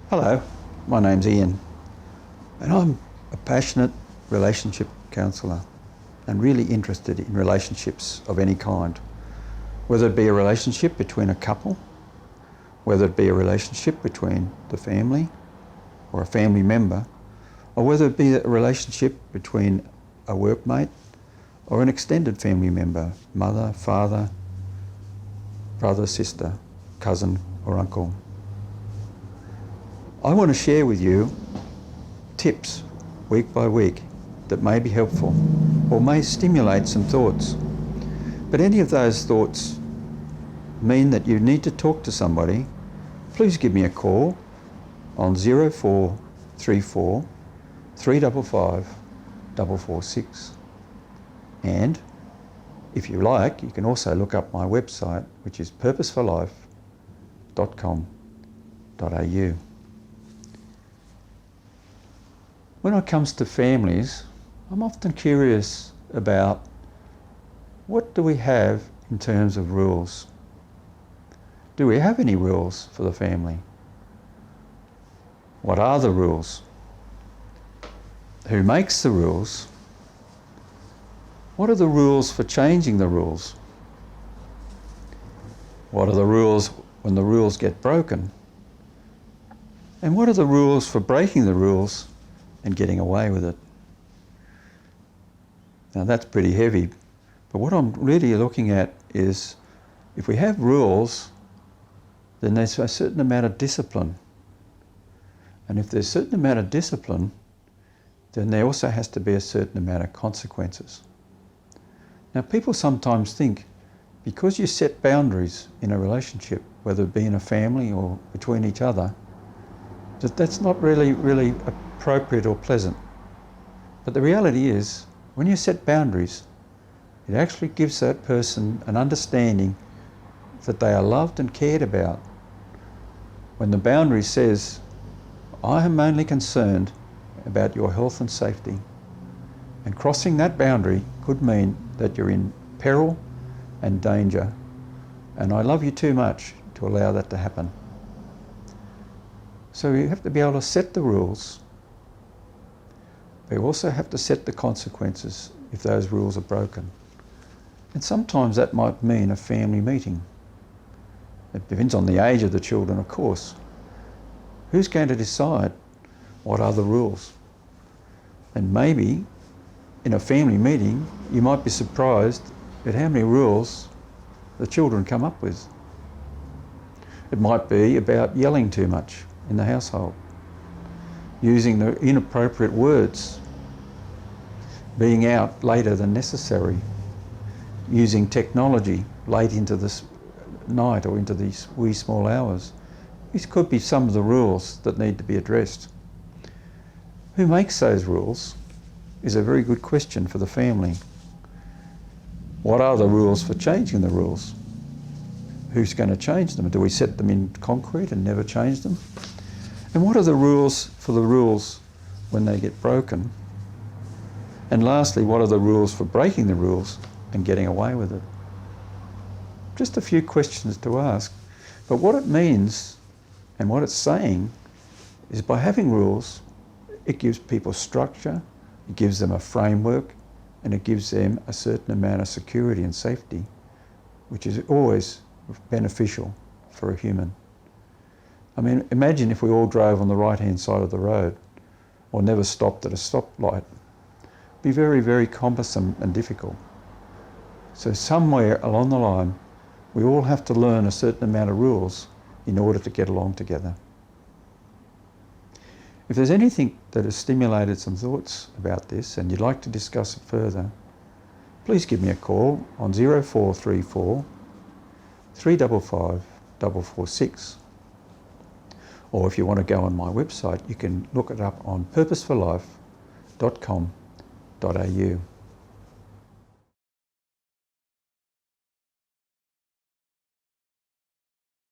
Hello, my name's Ian, and I'm a passionate relationship counsellor and really interested in relationships of any kind, whether it be a relationship between a couple, whether it be a relationship between the family or a family member, or whether it be a relationship between a workmate or an extended family member, mother, father, brother, sister, cousin or uncle. I want to share with you tips week by week that may be helpful or may stimulate some thoughts. But any of those thoughts mean that you need to talk to somebody, please give me a call on 0434 355 446. And if you like, you can also look up my website, which is purposeforlife.com.au. When it comes to families, I'm often curious about what do we have in terms of rules? Do we have any rules for the family? What are the rules? Who makes the rules? What are the rules for changing the rules? What are the rules when the rules get broken? And what are the rules for breaking the rules and getting away with it? Now that's pretty heavy, but what I'm really looking at is if we have rules, then there's a certain amount of discipline. And if there's a certain amount of discipline, then there also has to be a certain amount of consequences. Now people sometimes think because you set boundaries in a relationship, whether it be in a family or between each other, that's not really appropriate or pleasant. But the reality is, when you set boundaries, it actually gives that person an understanding that they are loved and cared about. When the boundary says, I am only concerned about your health and safety, and crossing that boundary could mean that you're in peril and danger, and I love you too much to allow that to happen. So you have to be able to set the rules, but you also have to set the consequences if those rules are broken. And sometimes that might mean a family meeting. It depends on the age of the children, of course. Who's going to decide what are the rules? And maybe in a family meeting, you might be surprised at how many rules the children come up with. It might be about yelling too much in the household, using the inappropriate words, being out later than necessary, using technology late into the night or into these wee small hours. These could be some of the rules that need to be addressed. Who makes those rules is a very good question for the family. What are the rules for changing the rules? Who's going to change them? Do we set them in concrete and never change them? And what are the rules for the rules when they get broken? And lastly, what are the rules for breaking the rules and getting away with it? Just a few questions to ask. But what it means and what it's saying is by having rules, it gives people structure, it gives them a framework, and it gives them a certain amount of security and safety, which is always beneficial for a human. I mean, imagine if we all drove on the right-hand side of the road or never stopped at a stoplight. It'd be very, very cumbersome and difficult. So somewhere along the line, we all have to learn a certain amount of rules in order to get along together. If there's anything that has stimulated some thoughts about this and you'd like to discuss it further, please give me a call on 0434 355 446. Or if you want to go on my website, you can look it up on purposeforlife.com.au.